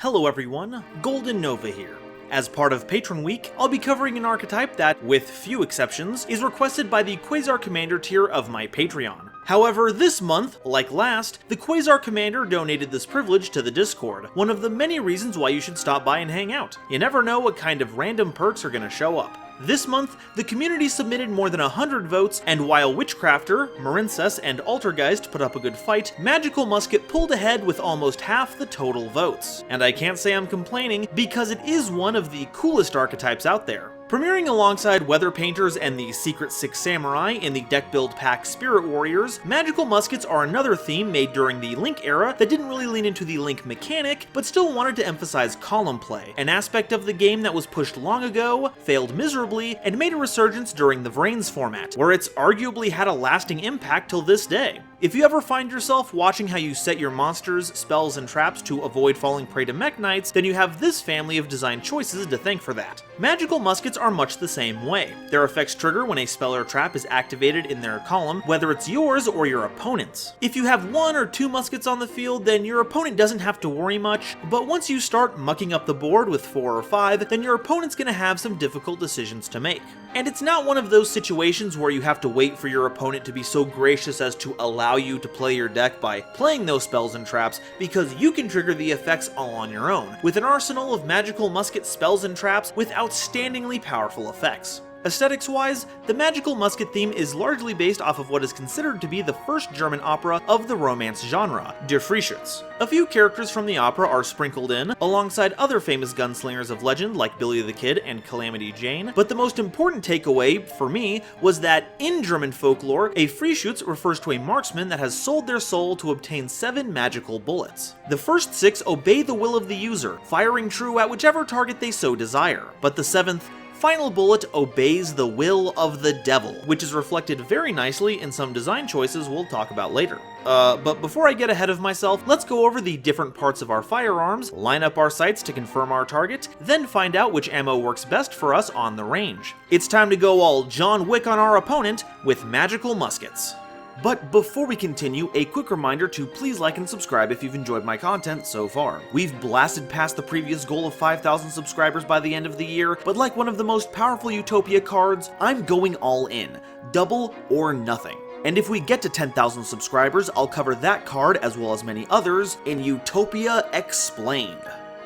Hello everyone, GoldenNova here. As part of Patron Week, I'll be covering an archetype that, with few exceptions, is requested by the Quasar Commander tier of my Patreon. However, this month, like last, the Quasar Commander donated this privilege to the Discord, one of the many reasons why you should stop by and hang out. You never know what kind of random perks are gonna show up. This month, the community submitted more than 100 votes, and while Witchcrafter, Marincess, and Altergeist put up a good fight, Magical Musket pulled ahead with almost half the total votes. And I can't say I'm complaining, because it is one of the coolest archetypes out there. Premiering alongside Weather Painters and the Secret Six Samurai in the deck build pack Spirit Warriors, Magical Muskets are another theme made during the Link era that didn't really lean into the Link mechanic, but still wanted to emphasize column play, an aspect of the game that was pushed long ago, failed miserably, and made a resurgence during the Vrains format, where it's arguably had a lasting impact till this day. If you ever find yourself watching how you set your monsters, spells, and traps to avoid falling prey to Mech Knights, then you have this family of design choices to thank for that. Magical Muskets are much the same way. Their effects trigger when a spell or trap is activated in their column, whether it's yours or your opponent's. If you have 1 or 2 muskets on the field, then your opponent doesn't have to worry much, but once you start mucking up the board with 4 or 5, then your opponent's gonna have some difficult decisions to make. And it's not one of those situations where you have to wait for your opponent to be so gracious as to allow you to play your deck by playing those spells and traps, because you can trigger the effects all on your own, with an arsenal of Magical Musket spells and traps with outstandingly powerful effects. Aesthetics-wise, the Magical Musket theme is largely based off of what is considered to be the first German opera of the romance genre, Der Freischütz. A few characters from the opera are sprinkled in, alongside other famous gunslingers of legend like Billy the Kid and Calamity Jane, but the most important takeaway, for me, was that in German folklore, a Freischütz refers to a marksman that has sold their soul to obtain 7 magical bullets. The first 6 obey the will of the user, firing true at whichever target they so desire, but the 7th, final bullet obeys the will of the devil, which is reflected very nicely in some design choices we'll talk about later. But before I get ahead of myself, let's go over the different parts of our firearms, line up our sights to confirm our target, then find out which ammo works best for us on the range. It's time to go all John Wick on our opponent with Magical Muskets. But before we continue, a quick reminder to please like and subscribe if you've enjoyed my content so far. We've blasted past the previous goal of 5,000 subscribers by the end of the year, but like one of the most powerful Utopia cards, I'm going all in. Double or nothing. And if we get to 10,000 subscribers, I'll cover that card as well as many others in Utopia Explained.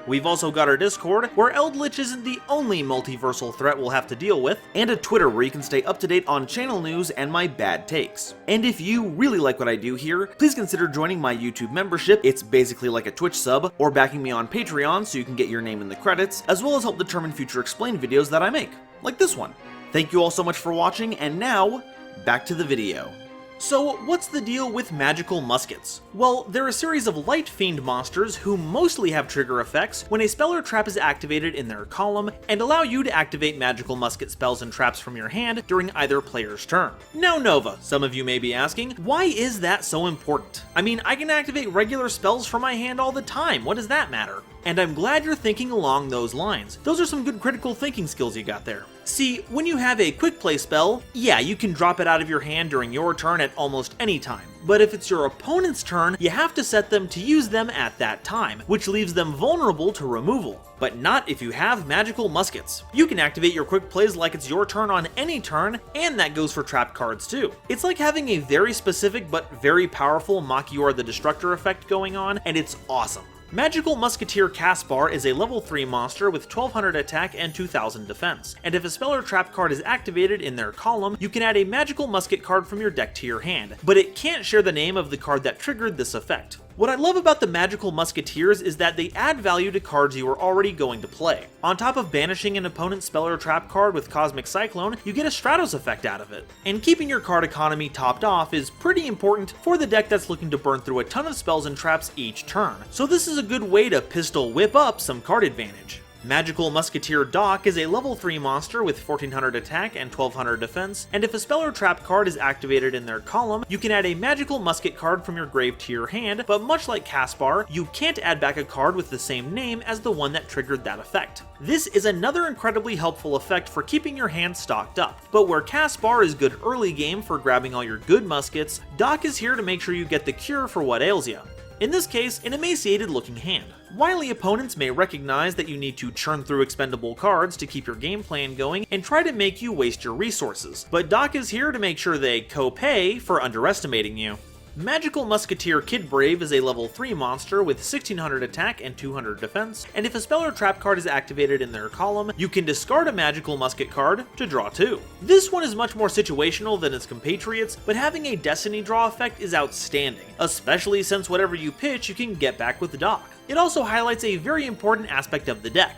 We've also got our Discord, where Eldritch isn't the only multiversal threat we'll have to deal with, and a Twitter where you can stay up to date on channel news and my bad takes. And if you really like what I do here, please consider joining my YouTube membership. It's basically like a Twitch sub, or backing me on Patreon so you can get your name in the credits, as well as help determine future Explained videos that I make, like this one. Thank you all so much for watching, and now, back to the video. So, what's the deal with Magical Muskets? Well, they're a series of light fiend monsters who mostly have trigger effects when a spell or trap is activated in their column, and allow you to activate Magical Musket spells and traps from your hand during either player's turn. Now Nova, some of you may be asking, why is that so important? I mean, I can activate regular spells from my hand all the time, what does that matter? And I'm glad you're thinking along those lines. Those are some good critical thinking skills you got there. See, when you have a quick play spell, yeah, you can drop it out of your hand during your turn at almost any time. But if it's your opponent's turn, you have to set them to use them at that time, which leaves them vulnerable to removal. But not if you have Magical Muskets. You can activate your quick plays like it's your turn on any turn, and that goes for trap cards too. It's like having a very specific but very powerful Mock You Are the Destructor effect going on, and it's awesome. Magical Musketeer Caspar is a level 3 monster with 1200 attack and 2000 defense, and if a spell or trap card is activated in their column, you can add a Magical Musket card from your deck to your hand, but it can't share the name of the card that triggered this effect. What I love about the Magical Musketeers is that they add value to cards you are already going to play. On top of banishing an opponent's spell or trap card with Cosmic Cyclone, you get a Stratos effect out of it. And keeping your card economy topped off is pretty important for the deck that's looking to burn through a ton of spells and traps each turn. So this is a good way to pistol whip up some card advantage. Magical Musketeer Doc is a level 3 monster with 1400 attack and 1200 defense, and if a spell or trap card is activated in their column, you can add a Magical Musket card from your grave to your hand, but much like Caspar, you can't add back a card with the same name as the one that triggered that effect. This is another incredibly helpful effect for keeping your hand stocked up, but where Caspar is good early game for grabbing all your good muskets, Doc is here to make sure you get the cure for what ails you. In this case, an emaciated looking hand. Wily opponents may recognize that you need to churn through expendable cards to keep your game plan going and try to make you waste your resources, but Doc is here to make sure they co-pay for underestimating you. Magical Musketeer Kid Brave is a level 3 monster with 1600 attack and 200 defense, and if a spell or trap card is activated in their column, you can discard a Magical Musket card to draw 2. This one is much more situational than its compatriots, but having a Destiny draw effect is outstanding, especially since whatever you pitch you can get back with Doc. It also highlights a very important aspect of the deck.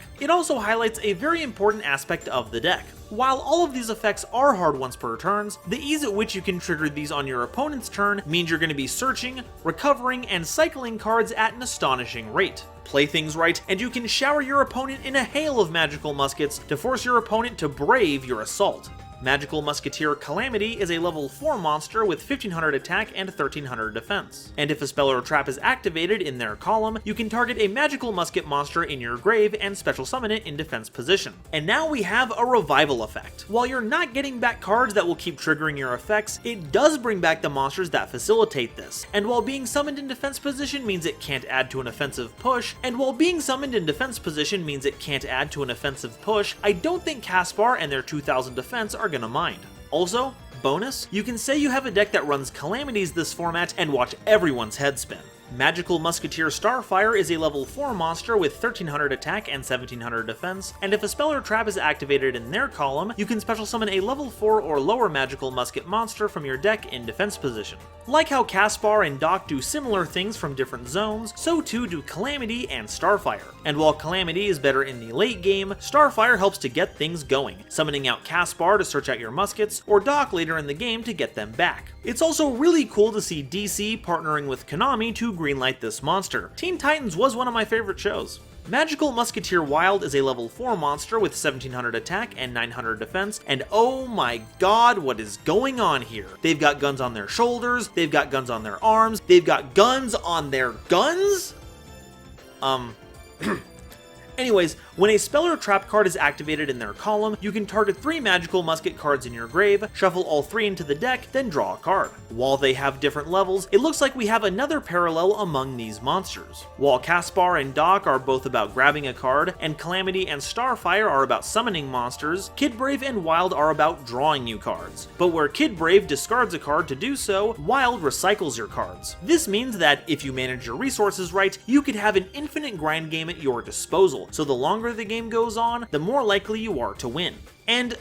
While all of these effects are hard once per turns, the ease at which you can trigger these on your opponent's turn means you're going to be searching, recovering, and cycling cards at an astonishing rate. Play things right, and you can shower your opponent in a hail of magical muskets to force your opponent to brave your assault. Magical Musketeer Calamity is a level 4 monster with 1500 attack and 1300 defense, and if a spell or trap is activated in their column, you can target a Magical Musket monster in your grave and special summon it in defense position. And now we have a revival effect. While you're not getting back cards that will keep triggering your effects, it does bring back the monsters that facilitate this, and while being summoned in defense position means it can't add to an offensive push, I don't think Caspar and their 2000 defense are gonna mind. Also, bonus, you can say you have a deck that runs Calamities this format and watch everyone's head spin. Magical Musketeer Starfire is a level 4 monster with 1300 attack and 1700 defense, and if a spell or trap is activated in their column, you can special summon a level 4 or lower Magical Musket monster from your deck in defense position. Like how Caspar and Doc do similar things from different zones, so too do Calamity and Starfire. And while Calamity is better in the late game, Starfire helps to get things going, summoning out Caspar to search out your muskets, or Doc later in the game to get them back. It's also really cool to see DC partnering with Konami to greenlight this monster. Teen Titans was one of my favorite shows. Magical Musketeer Wild is a level 4 monster with 1700 attack and 900 defense, and oh my god, what is going on here? They've got guns on their shoulders, they've got guns on their arms, they've got guns on their guns? Anyways, when a spell or trap card is activated in their column, you can target 3 Magical Musket cards in your grave, shuffle all 3 into the deck, then draw a card. While they have different levels, it looks like we have another parallel among these monsters. While Caspar and Doc are both about grabbing a card, and Calamity and Starfire are about summoning monsters, Kid Brave and Wild are about drawing you cards. But where Kid Brave discards a card to do so, Wild recycles your cards. This means that if you manage your resources right, you could have an infinite grind game at your disposal, so the longer the game goes on, the more likely you are to win. And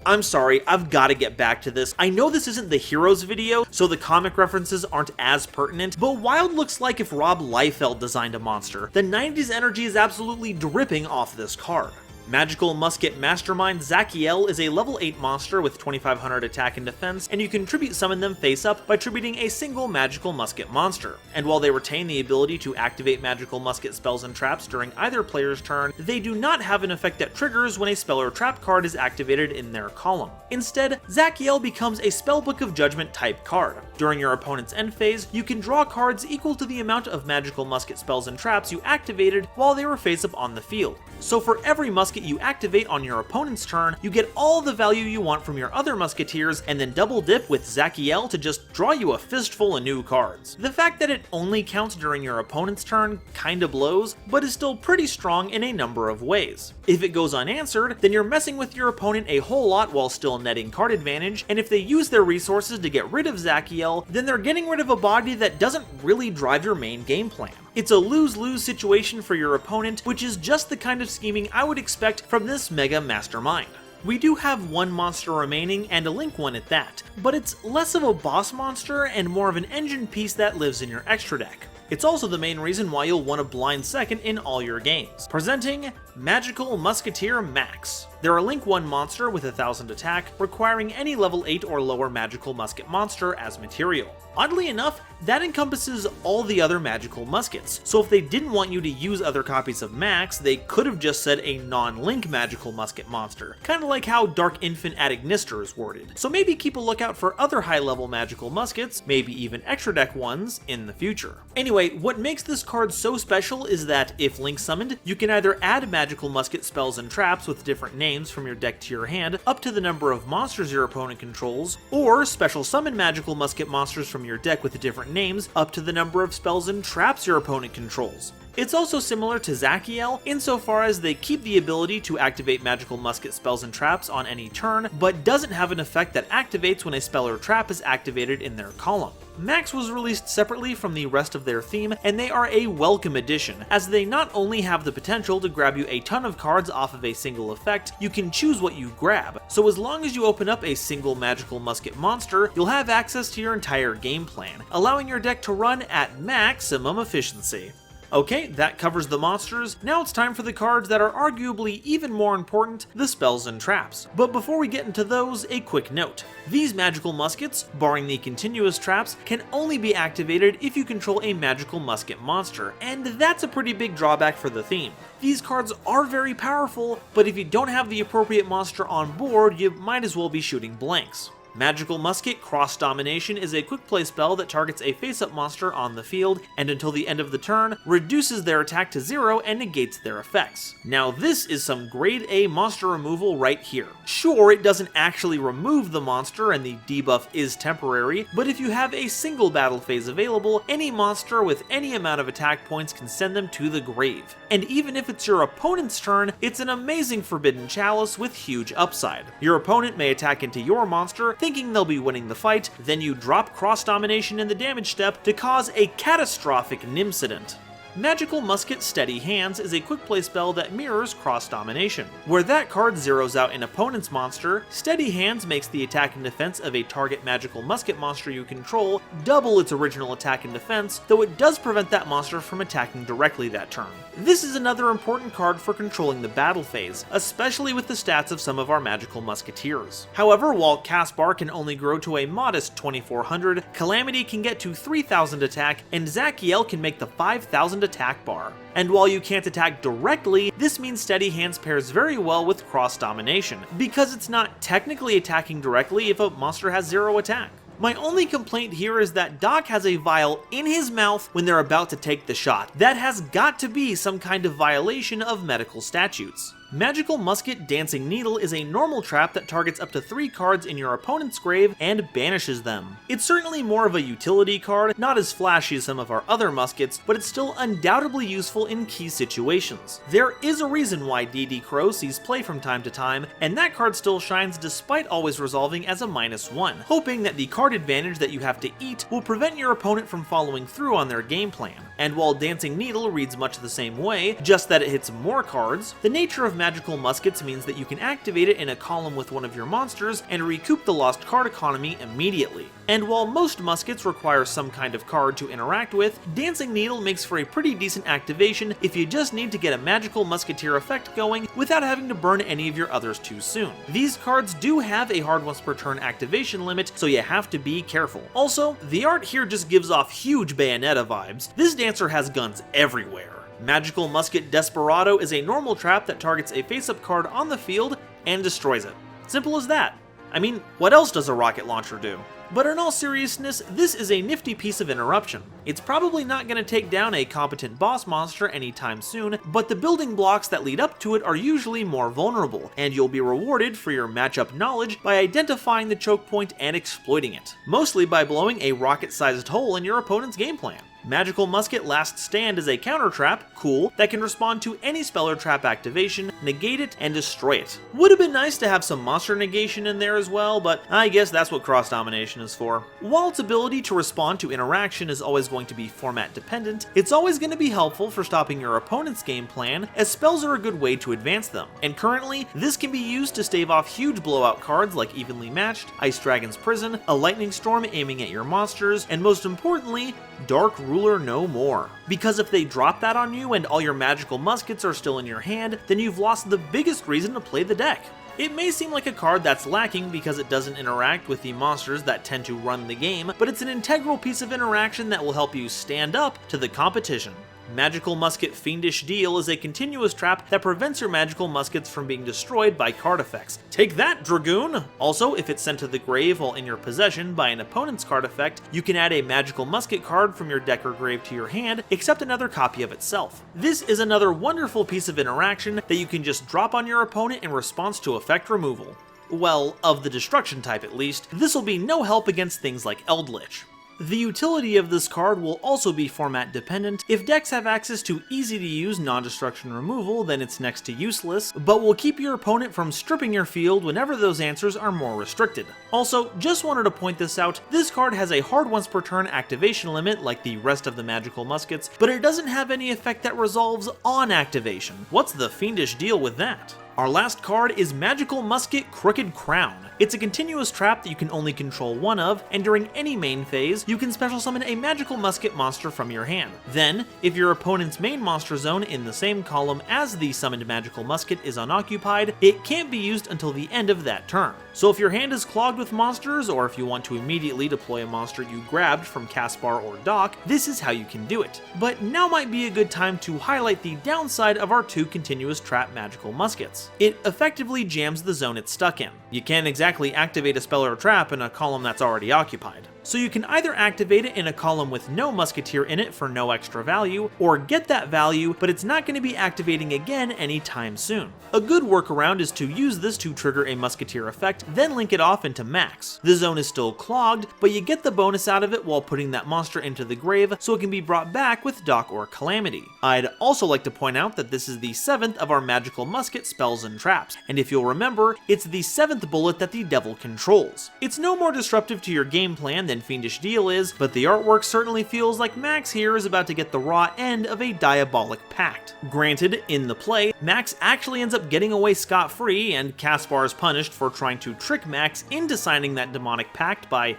I'm sorry, I've got to get back to this. I know this isn't the Heroes video, so the comic references aren't as pertinent, but Wild looks like if Rob Liefeld designed a monster. The 90s energy is absolutely dripping off this card. Magical Musket Mastermind Zachiel is a level 8 monster with 2500 attack and defense, and you can tribute summon them face up by tributing a single Magical Musket monster. And while they retain the ability to activate Magical Musket spells and traps during either player's turn, they do not have an effect that triggers when a spell or trap card is activated in their column. Instead, Zachiel becomes a Spellbook of Judgment type card. During your opponent's end phase, you can draw cards equal to the amount of Magical Musket spells and traps you activated while they were face up on the field. So for every musket you activate on your opponent's turn, you get all the value you want from your other musketeers, and then double dip with Zachiel to just draw you a fistful of new cards. The fact that it only counts during your opponent's turn kinda blows, but is still pretty strong in a number of ways. If it goes unanswered, then you're messing with your opponent a whole lot while still netting card advantage, and if they use their resources to get rid of Zachiel, then they're getting rid of a body that doesn't really drive your main game plan. It's a lose-lose situation for your opponent, which is just the kind of scheming I would expect from this mega mastermind. We do have one monster remaining, and a Link one at that, but it's less of a boss monster and more of an engine piece that lives in your extra deck. It's also the main reason why you'll want a blind second in all your games. Presenting Magical Musketeer Max. They're a Link 1 monster with 1000 attack, requiring any level 8 or lower Magical Musket monster as material. Oddly enough, that encompasses all the other Magical Muskets, so if they didn't want you to use other copies of Max, they could have just said a non-Link Magical Musket monster, kinda like how Dark Infant at Ignister is worded. So maybe keep a lookout for other high-level Magical Muskets, maybe even extra deck ones, in the future. Anyway, what makes this card so special is that, if Link summoned, you can either add Magical Musket spells and traps with different names from your deck to your hand, up to the number of monsters your opponent controls, or special summon Magical Musket monsters from your deck with different names, up to the number of spells and traps your opponent controls. It's also similar to Zachiel insofar as they keep the ability to activate magical musket spells and traps on any turn, but doesn't have an effect that activates when a spell or trap is activated in their column. Max was released separately from the rest of their theme, and they are a welcome addition, as they not only have the potential to grab you a ton of cards off of a single effect, you can choose what you grab, so as long as you open up a single magical musket monster, you'll have access to your entire game plan, allowing your deck to run at maximum efficiency. Okay, that covers the monsters. Now it's time for the cards that are arguably even more important, the spells and traps. But before we get into those, a quick note. These magical muskets, barring the continuous traps, can only be activated if you control a magical musket monster, and that's a pretty big drawback for the theme. These cards are very powerful, but if you don't have the appropriate monster on board, you might as well be shooting blanks. Magical Musket Cross Domination is a quick play spell that targets a face-up monster on the field, and until the end of the turn, reduces their attack to 0 and negates their effects. Now this is some grade A monster removal right here. Sure, it doesn't actually remove the monster and the debuff is temporary, but if you have a single battle phase available, any monster with any amount of attack points can send them to the grave. And even if it's your opponent's turn, it's an amazing Forbidden Chalice with huge upside. Your opponent may attack into your monster, thinking they'll be winning the fight, then you drop Cross Domination in the damage step to cause a catastrophic Nimcident. Magical Musket Steady Hands is a quick play spell that mirrors Cross Domination. Where that card zeroes out an opponent's monster, Steady Hands makes the attack and defense of a target magical musket monster you control double its original attack and defense, though it does prevent that monster from attacking directly that turn. This is another important card for controlling the battle phase, especially with the stats of some of our magical musketeers. However, while Caspar can only grow to a modest 2400, Calamity can get to 3000 attack, and Zachiel can make the 5000 attack bar. And while you can't attack directly, this means Steady Hands pairs very well with Cross Domination, because it's not technically attacking directly if a monster has 0 attack. My only complaint here is that Doc has a vial in his mouth when they're about to take the shot. That has got to be some kind of violation of medical statutes. Magical Musket Dancing Needle is a normal trap that targets up to 3 cards in your opponent's grave and banishes them. It's certainly more of a utility card, not as flashy as some of our other muskets, but it's still undoubtedly useful in key situations. There is a reason why DD Crow sees play from time to time, and that card still shines despite always resolving as a -1, hoping that the card advantage that you have to eat will prevent your opponent from following through on their game plan. And while Dancing Needle reads much the same way, just that it hits more cards, the nature of magical muskets means that you can activate it in a column with one of your monsters and recoup the lost card economy immediately. And while most muskets require some kind of card to interact with, Dancing Needle makes for a pretty decent activation if you just need to get a magical musketeer effect going without having to burn any of your others too soon. These cards do have a hard once per turn activation limit, so you have to be careful. Also, the art here just gives off huge Bayonetta vibes. This dancer has guns everywhere. Magical Musket Desperado is a normal trap that targets a face-up card on the field and destroys it. Simple as that. I mean, what else does a rocket launcher do? But in all seriousness, this is a nifty piece of interruption. It's probably not going to take down a competent boss monster anytime soon, but the building blocks that lead up to it are usually more vulnerable, and you'll be rewarded for your matchup knowledge by identifying the choke point and exploiting it, mostly by blowing a rocket-sized hole in your opponent's game plan. Magical Musket Last Stand is a counter trap, cool, that can respond to any spell or trap activation, negate it, and destroy it. Would have been nice to have some monster negation in there as well, but I guess that's what Cross Domination is for. While its ability to respond to interaction is always going to be format dependent, it's always going to be helpful for stopping your opponent's game plan, as spells are a good way to advance them. And currently, this can be used to stave off huge blowout cards like Evenly Matched, Ice Dragon's Prison, a Lightning Storm aiming at your monsters, and most importantly, Dark Ruler No More. Because if they drop that on you and all your magical muskets are still in your hand, then you've lost the biggest reason to play the deck. It may seem like a card that's lacking because it doesn't interact with the monsters that tend to run the game, but it's an integral piece of interaction that will help you stand up to the competition. Magical Musket Fiendish Deal is a continuous trap that prevents your magical muskets from being destroyed by card effects. Take that, Dragoon! Also, if it's sent to the grave while in your possession by an opponent's card effect, you can add a magical musket card from your deck or grave to your hand, except another copy of itself. This is another wonderful piece of interaction that you can just drop on your opponent in response to effect removal. Well, of the destruction type at least. This will be no help against things like Eldritch. The utility of this card will also be format dependent. If decks have access to easy to use non-destruction removal, then it's next to useless, but will keep your opponent from stripping your field whenever those answers are more restricted. Also, just wanted to point this out, this card has a hard once per turn activation limit like the rest of the magical muskets, but it doesn't have any effect that resolves on activation. What's the fiendish deal with that? Our last card is Magical Musket Crooked Crown. It's a continuous trap that you can only control one of, and during any main phase, you can special summon a Magical Musket monster from your hand. Then, if your opponent's main monster zone in the same column as the summoned Magical Musket is unoccupied, it can't be used until the end of that turn. So if your hand is clogged with monsters, or if you want to immediately deploy a monster you grabbed from Caspar or Dock, this is how you can do it. But now might be a good time to highlight the downside of our two continuous trap Magical Muskets. It effectively jams the zone it's stuck in. You can't exactly activate a spell or trap in a column that's already occupied. So you can either activate it in a column with no musketeer in it for no extra value, or get that value, but it's not going to be activating again anytime soon. A good workaround is to use this to trigger a musketeer effect, then link it off into max. The zone is still clogged, but you get the bonus out of it while putting that monster into the grave so it can be brought back with Dock or Calamity. I'd also like to point out that this is the 7th of our Magical Musket spells and traps, and if you'll remember, it's the 7th bullet that the devil controls. It's no more disruptive to your game plan than Fiendish Deal is, but the artwork certainly feels like Max here is about to get the raw end of a diabolic pact. Granted, in the play, Max actually ends up getting away scot-free, and Caspar is punished for trying to trick Max into signing that demonic pact by,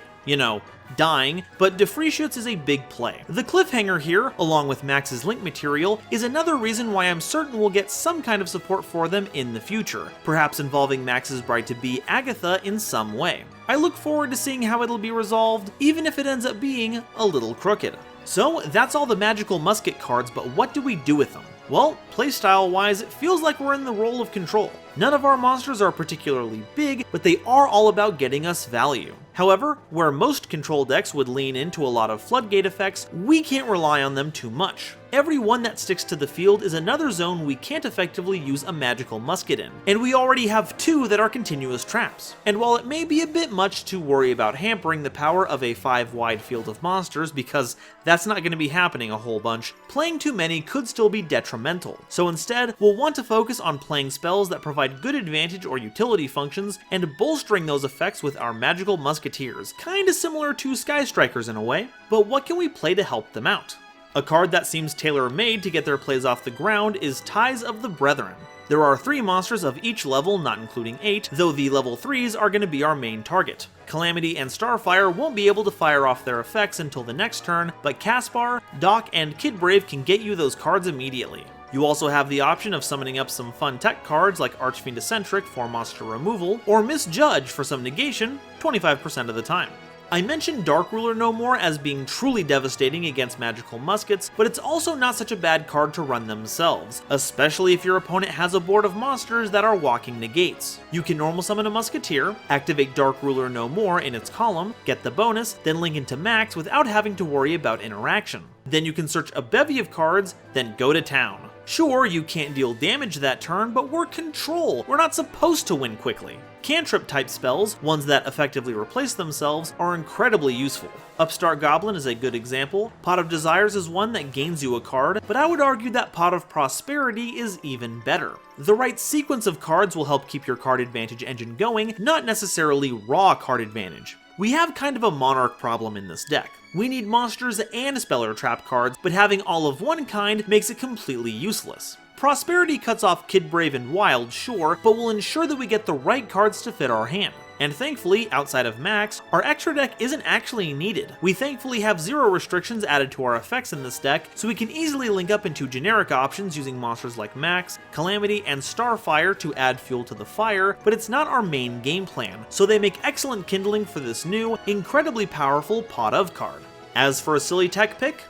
dying, but Defreeshoots is a big play. The cliffhanger here, along with Max's link material, is another reason why I'm certain we'll get some kind of support for them in the future, perhaps involving Max's bride-to-be Agatha in some way. I look forward to seeing how it'll be resolved, even if it ends up being a little crooked. So that's all the Magical Musket cards, but what do we do with them? Well, playstyle-wise, it feels like we're in the role of control. None of our monsters are particularly big, but they are all about getting us value. However, where most control decks would lean into a lot of floodgate effects, we can't rely on them too much. Every one that sticks to the field is another zone we can't effectively use a Magical Musket in, and we already have 2 that are continuous traps. And while it may be a bit much to worry about hampering the power of a 5-wide field of monsters, because that's not going to be happening a whole bunch, playing too many could still be detrimental. So instead, we'll want to focus on playing spells that provide good advantage or utility functions, and bolstering those effects with our Magical Musketeers, kinda similar to Sky Strikers in a way. But what can we play to help them out? A card that seems tailor-made to get their plays off the ground is Ties of the Brethren. There are 3 monsters of each level, not including 8, though the level 3s are going to be our main target. Calamity and Starfire won't be able to fire off their effects until the next turn, but Caspar, Dock, and Kid Brave can get you those cards immediately. You also have the option of summoning up some fun tech cards like Archfiend Eccentric for monster removal, or Misjudge for some negation 25% of the time. I mentioned Dark Ruler no more as being truly devastating against magical muskets, but it's also not such a bad card to run themselves, especially if your opponent has a board of monsters that are walking negates. You can normal summon a musketeer, activate Dark Ruler no more in its column, get the bonus, then link into max without having to worry about interaction. Then you can search a bevy of cards, then go to town. Sure, you can't deal damage that turn, but we're control. We're not supposed to win quickly. Cantrip type spells, ones that effectively replace themselves, are incredibly useful. Upstart Goblin is a good example. Pot of Desires is one that gains you a card, but I would argue that Pot of Prosperity is even better. The right sequence of cards will help keep your card advantage engine going, not necessarily raw card advantage. We have kind of a Monarch problem in this deck. We need monsters and spell or trap cards, but having all of one kind makes it completely useless. Prosperity cuts off Kid Brave and Wild, sure, but will ensure that we get the right cards to fit our hand. And thankfully, outside of Max, our extra deck isn't actually needed. We thankfully have 0 restrictions added to our effects in this deck, so we can easily link up into generic options using monsters like Max, Calamity, and Starfire to add fuel to the fire, but it's not our main game plan, so they make excellent kindling for this new, incredibly powerful Pot of card. As for a silly tech pick,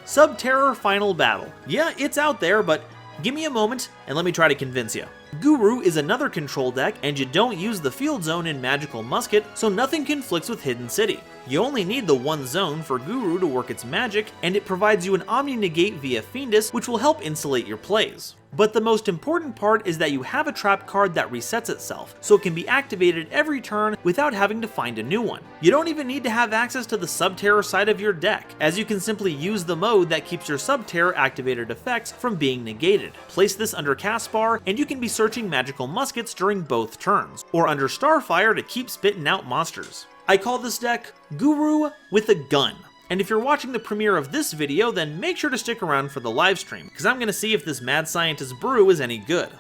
Subterror Final Battle. Yeah, it's out there, but give me a moment and let me try to convince you. Guru is another control deck, and you don't use the field zone in Magical Musket, so nothing conflicts with Hidden City. You only need the one zone for Guru to work its magic, and it provides you an Omni Negate via Fiendus, which will help insulate your plays. But the most important part is that you have a trap card that resets itself, so it can be activated every turn without having to find a new one. You don't even need to have access to the Sub-Terror side of your deck, as you can simply use the mode that keeps your Sub-Terror activated effects from being negated. Place this under cast bar, and you can be searching magical muskets during both turns, or under Starfire to keep spitting out monsters. I call this deck Guru with a Gun. And if you're watching the premiere of this video, then make sure to stick around for the livestream, because I'm going to see if this mad scientist brew is any good.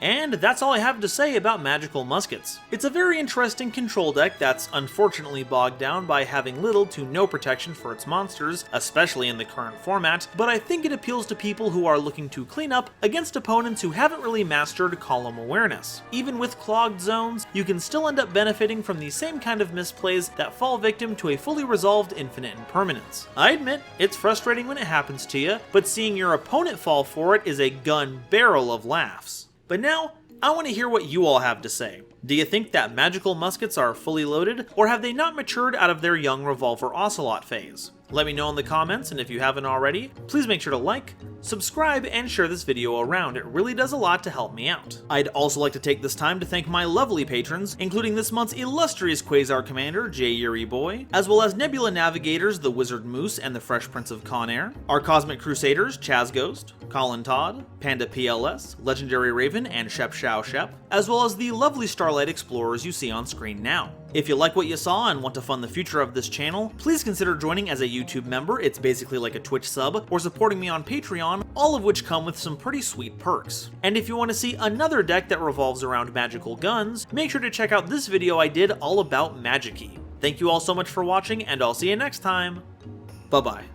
And that's all I have to say about magical muskets. It's a very interesting control deck that's unfortunately bogged down by having little to no protection for its monsters, especially in the current format, but I think it appeals to people who are looking to clean up against opponents who haven't really mastered column awareness. Even with clogged zones, you can still end up benefiting from the same kind of misplays that fall victim to a fully resolved infinite impermanence. I admit, it's frustrating when it happens to you, but seeing your opponent fall for it is a gun barrel of laughs. But now, I want to hear what you all have to say. Do you think that magical muskets are fully loaded, or have they not matured out of their young revolver ocelot phase? Let me know in the comments, and if you haven't already, please make sure to like, subscribe, and share this video around. It really does a lot to help me out. I'd also like to take this time to thank my lovely patrons, including this month's illustrious Quasar Commander, J. Yuri Boy, as well as Nebula Navigators, the Wizard Moose, and the Fresh Prince of Conair, our Cosmic Crusaders, Chaz Ghost, Colin Todd, Panda PLS, Legendary Raven, and Shep Shao Shep, as well as the lovely Starlight Explorers you see on screen now. If you like what you saw and want to fund the future of this channel, please consider joining as a YouTube member. It's basically like a Twitch sub, or supporting me on Patreon, all of which come with some pretty sweet perks. And if you want to see another deck that revolves around magical guns, make sure to check out this video I did all about Magic-y. Thank you all so much for watching, and I'll see you next time. Bye bye.